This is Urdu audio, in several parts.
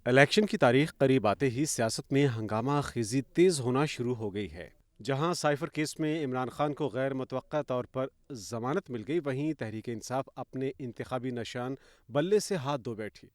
الیکشن کی تاریخ قریب آتے ہی سیاست میں ہنگامہ خیزی تیز ہونا شروع ہو گئی ہے۔ جہاں سائفر کیس میں عمران خان کو غیر متوقع طور پر ضمانت مل گئی، وہیں تحریک انصاف اپنے انتخابی نشان بلے سے ہاتھ دھو بیٹھی۔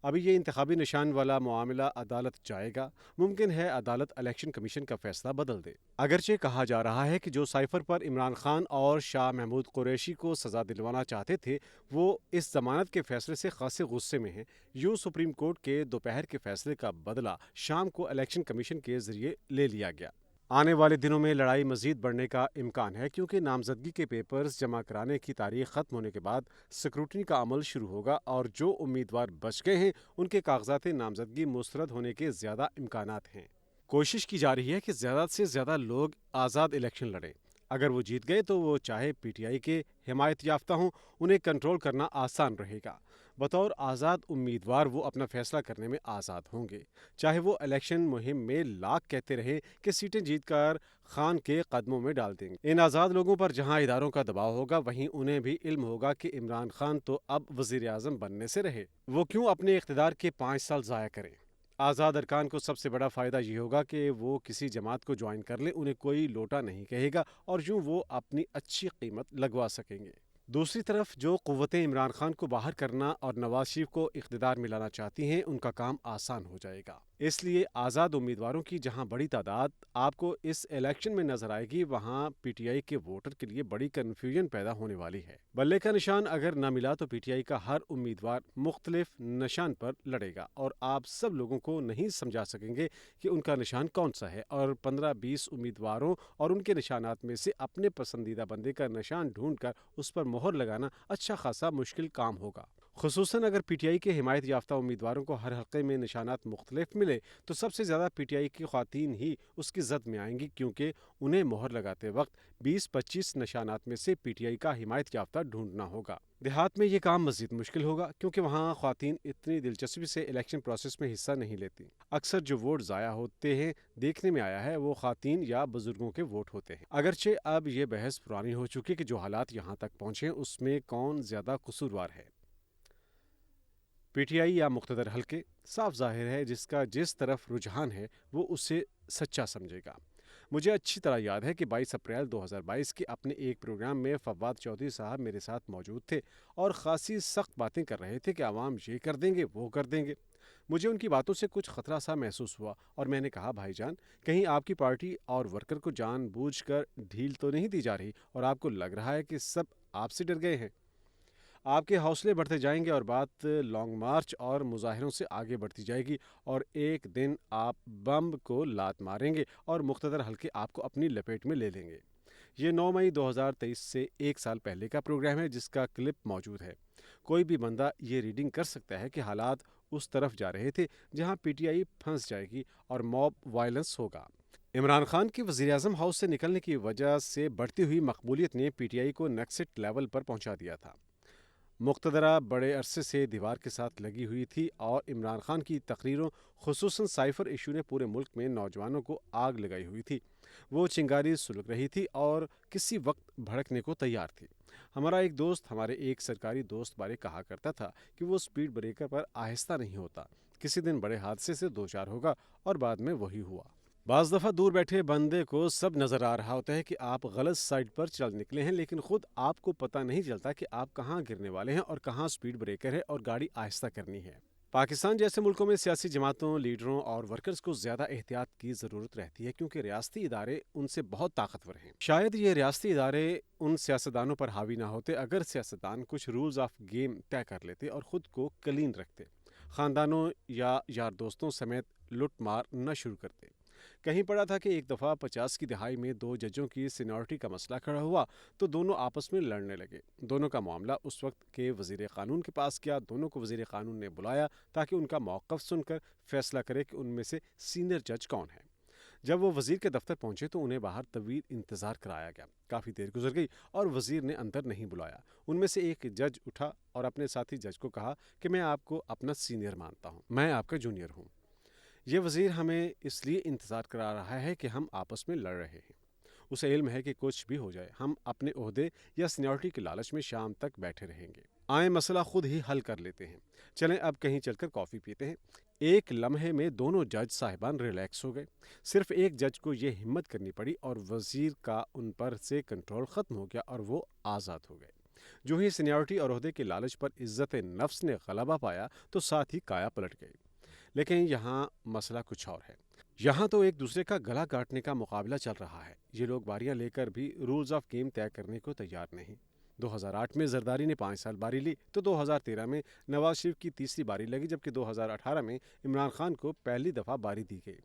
ابھی یہ انتخابی نشان والا معاملہ عدالت جائے گا۔ ممکن ہے عدالت الیکشن کمیشن کا فیصلہ بدل دے۔ اگرچہ کہا جا رہا ہے کہ جو سائفر پر عمران خان اور شاہ محمود قریشی کو سزا دلوانا چاہتے تھے، وہ اس ضمانت کے فیصلے سے خاصے غصے میں ہیں۔ یوں سپریم کورٹ کے دوپہر کے فیصلے کا بدلہ شام کو الیکشن کمیشن کے ذریعے لے لیا گیا۔ آنے والے دنوں میں لڑائی مزید بڑھنے کا امکان ہے، کیونکہ نامزدگی کے پیپرز جمع کرانے کی تاریخ ختم ہونے کے بعد سکروٹنی کا عمل شروع ہوگا اور جو امیدوار بچ گئے ہیں ان کے کاغذات نامزدگی مسترد ہونے کے زیادہ امکانات ہیں۔ کوشش کی جا رہی ہے کہ زیادہ سے زیادہ لوگ آزاد الیکشن لڑیں۔ اگر وہ جیت گئے تو وہ چاہے پی ٹی آئی کے حمایت یافتہ ہوں، انہیں کنٹرول کرنا آسان رہے گا۔ بطور آزاد امیدوار وہ اپنا فیصلہ کرنے میں آزاد ہوں گے، چاہے وہ الیکشن مہم میں لاکھ کہتے رہیں کہ سیٹیں جیت کر خان کے قدموں میں ڈال دیں گے۔ ان آزاد لوگوں پر جہاں اداروں کا دباؤ ہوگا، وہیں انہیں بھی علم ہوگا کہ عمران خان تو اب وزیر اعظم بننے سے رہے، وہ کیوں اپنے اقتدار کے 5 سال ضائع کریں۔ آزاد ارکان کو سب سے بڑا فائدہ یہ ہوگا کہ وہ کسی جماعت کو جوائن کر لیں، انہیں کوئی لوٹا نہیں کہے گا اور یوں وہ اپنی اچھی قیمت لگوا سکیں گے۔ دوسری طرف جو قوتیں عمران خان کو باہر کرنا اور نواز شریف کو اقتدار میں لانا چاہتی ہیں، ان کا کام آسان ہو جائے گا۔ اس لیے آزاد امیدواروں کی جہاں بڑی تعداد آپ کو اس الیکشن میں نظر آئے گی، وہاں پی ٹی آئی کے ووٹر کے لیے بڑی کنفیوژن پیدا ہونے والی ہے۔ بلے کا نشان اگر نہ ملا تو پی ٹی آئی کا ہر امیدوار مختلف نشان پر لڑے گا اور آپ سب لوگوں کو نہیں سمجھا سکیں گے کہ ان کا نشان کون سا ہے، اور 15-20 امیدواروں اور ان کے نشانات میں سے اپنے پسندیدہ بندے کا نشان ڈھونڈ کر اس پر مہر لگانا اچھا خاصا مشکل کام ہوگا۔ خصوصاً اگر پی ٹی آئی کے حمایت یافتہ امیدواروں کو ہر حلقے میں نشانات مختلف ملے تو سب سے زیادہ پی ٹی آئی کی خواتین ہی اس کی زد میں آئیں گی، کیونکہ انہیں مہر لگاتے وقت 20-25 نشانات میں سے پی ٹی آئی کا حمایت یافتہ ڈھونڈنا ہوگا۔ دیہات میں یہ کام مزید مشکل ہوگا، کیونکہ وہاں خواتین اتنی دلچسپی سے الیکشن پروسیس میں حصہ نہیں لیتی۔ اکثر جو ووٹ ضائع ہوتے ہیں دیکھنے میں آیا ہے وہ خواتین یا بزرگوں کے ووٹ ہوتے ہیں۔ اگرچہ اب یہ بحث پرانی ہو چکی کہ جو حالات یہاں تک پہنچے اس میں کون زیادہ قصوروار ہے، پی ٹی آئی یا مقتدر حلقے؟ صاف ظاہر ہے جس طرف رجحان ہے وہ اسے سچا سمجھے گا۔ مجھے اچھی طرح یاد ہے کہ 22 اپریل 2022 کے اپنے ایک پروگرام میں فواد چودھری صاحب میرے ساتھ موجود تھے اور خاصی سخت باتیں کر رہے تھے کہ عوام یہ کر دیں گے، وہ کر دیں گے۔ مجھے ان کی باتوں سے کچھ خطرہ سا محسوس ہوا اور میں نے کہا، بھائی جان، کہیں آپ کی پارٹی اور ورکر کو جان بوجھ کر ڈھیل تو نہیں دی جا رہی اور آپ کو لگ رہا ہے کہ سب آپ سے ڈر گئے ہیں؟ آپ کے حوصلے بڑھتے جائیں گے اور بات لانگ مارچ اور مظاہروں سے آگے بڑھتی جائے گی، اور ایک دن آپ بم کو لات ماریں گے اور مقتدر حلقے آپ کو اپنی لپیٹ میں لے لیں گے۔ یہ 9 مئی 2023 سے ایک سال پہلے کا پروگرام ہے جس کا کلپ موجود ہے۔ کوئی بھی بندہ یہ ریڈنگ کر سکتا ہے کہ حالات اس طرف جا رہے تھے جہاں پی ٹی آئی پھنس جائے گی اور موب وائلنس ہوگا۔ عمران خان کی وزیر اعظم ہاؤس سے نکلنے کی وجہ سے بڑھتی ہوئی مقبولیت نے پی ٹی آئی کو نیکسٹ لیول پر پہنچا دیا تھا۔ مقتدرہ بڑے عرصے سے دیوار کے ساتھ لگی ہوئی تھی اور عمران خان کی تقریروں، خصوصاً سائفر ایشو نے پورے ملک میں نوجوانوں کو آگ لگائی ہوئی تھی۔ وہ چنگاری سلگ رہی تھی اور کسی وقت بھڑکنے کو تیار تھی۔ ہمارا ایک دوست ہمارے ایک سرکاری دوست بارے کہا کرتا تھا کہ وہ سپیڈ بریکر پر آہستہ نہیں ہوتا، کسی دن بڑے حادثے سے دوچار ہوگا، اور بعد میں وہی ہوا۔ بعض دفعہ دور بیٹھے بندے کو سب نظر آ رہا ہوتا ہے کہ آپ غلط سائڈ پر چل نکلے ہیں، لیکن خود آپ کو پتہ نہیں چلتا کہ آپ کہاں گرنے والے ہیں اور کہاں سپیڈ بریکر ہے اور گاڑی آہستہ کرنی ہے۔ پاکستان جیسے ملکوں میں سیاسی جماعتوں، لیڈروں اور ورکرز کو زیادہ احتیاط کی ضرورت رہتی ہے، کیونکہ ریاستی ادارے ان سے بہت طاقتور ہیں۔ شاید یہ ریاستی ادارے ان سیاستدانوں پر حاوی نہ ہوتے اگر سیاستدان کچھ رولز آف گیم طے کر لیتے اور خود کو کلین رکھتے، خاندانوں یا یار دوستوں سمیت لوٹ مار نہ شروع کرتے۔ کہیں پڑا تھا کہ ایک دفعہ 50 کی دہائی میں 2 ججوں کی سینیورٹی کا مسئلہ کھڑا ہوا تو دونوں آپس میں لڑنے لگے۔ دونوں کا معاملہ اس وقت کے وزیر قانون کے پاس گیا، دونوں کو وزیر قانون نے بلایا تاکہ ان کا موقف سن کر فیصلہ کرے کہ ان میں سے سینئر جج کون ہے۔ جب وہ وزیر کے دفتر پہنچے تو انہیں باہر طویل انتظار کرایا گیا۔ کافی دیر گزر گئی اور وزیر نے اندر نہیں بلایا۔ ان میں سے ایک جج اٹھا اور اپنے ساتھی جج کو کہا کہ میں آپ کو اپنا سینئر مانتا ہوں، میں آپ کا جونیئر ہوں۔ یہ وزیر ہمیں اس لیے انتظار کرا رہا ہے کہ ہم آپس میں لڑ رہے ہیں۔ اسے علم ہے کہ کچھ بھی ہو جائے ہم اپنے عہدے یا سینیورٹی کے لالچ میں شام تک بیٹھے رہیں گے۔ آئیں مسئلہ خود ہی حل کر لیتے ہیں، چلیں اب کہیں چل کر کافی پیتے ہیں۔ ایک لمحے میں دونوں جج صاحبان ریلیکس ہو گئے۔ صرف ایک جج کو یہ ہمت کرنی پڑی اور وزیر کا ان پر سے کنٹرول ختم ہو گیا اور وہ آزاد ہو گئے۔ جو ہی سینیورٹی اور عہدے کے لالچ پر عزت نفس نے غلبہ پایا تو ساتھ ہی کایا پلٹ گئی۔ لیکن یہاں مسئلہ کچھ اور ہے۔ یہاں تو ایک دوسرے کا گلا کاٹنے کا مقابلہ چل رہا ہے۔ یہ لوگ باریاں لے کر بھی رولز آف گیم طے کرنے کو تیار نہیں۔ 2008 میں زرداری نے 5 سال باری لی تو 2013 میں نواز شریف کی تیسری باری لگی، جبکہ 2018 میں عمران خان کو پہلی دفعہ باری دی گئی۔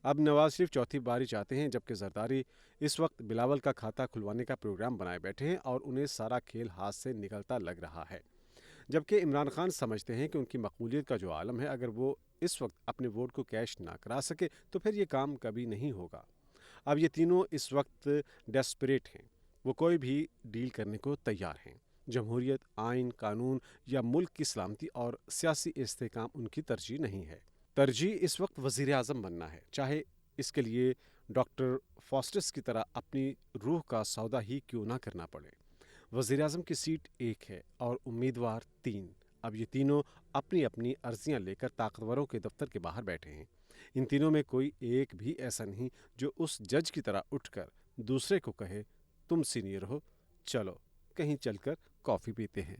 اب نواز شریف چوتھی باری چاہتے ہیں، جبکہ زرداری اس وقت بلاول کا کھاتہ کھلوانے کا پروگرام بنائے بیٹھے ہیں اور انہیں سارا کھیل ہاتھ سے نکلتا لگ رہا ہے۔ جبکہ عمران خان سمجھتے ہیں کہ ان کی مقبولیت کا جو عالم ہے، اگر وہ اس وقت اپنے ووٹ کو کیش نہ کرا سکے تو پھر یہ کام کبھی نہیں ہوگا۔ اب یہ تینوں اس وقت ڈیسپریٹ ہیں، وہ کوئی بھی ڈیل کرنے کو تیار ہیں۔ جمہوریت، آئین، قانون یا ملک کی سلامتی اور سیاسی استحکام ان کی ترجیح نہیں ہے۔ ترجیح اس وقت وزیر اعظم بننا ہے، چاہے اس کے لیے ڈاکٹر فاسٹس کی طرح اپنی روح کا سودا ہی کیوں نہ کرنا پڑے۔ وزیر اعظم کی سیٹ ایک ہے اور امیدوار 3۔ اب یہ تینوں اپنی اپنی عرضیاں لے کر طاقتوروں کے دفتر کے باہر بیٹھے ہیں۔ ان تینوں میں کوئی ایک بھی ایسا نہیں جو اس جج کی طرح اٹھ کر دوسرے کو کہے تم سینئر ہو، چلو کہیں چل کر کافی پیتے ہیں۔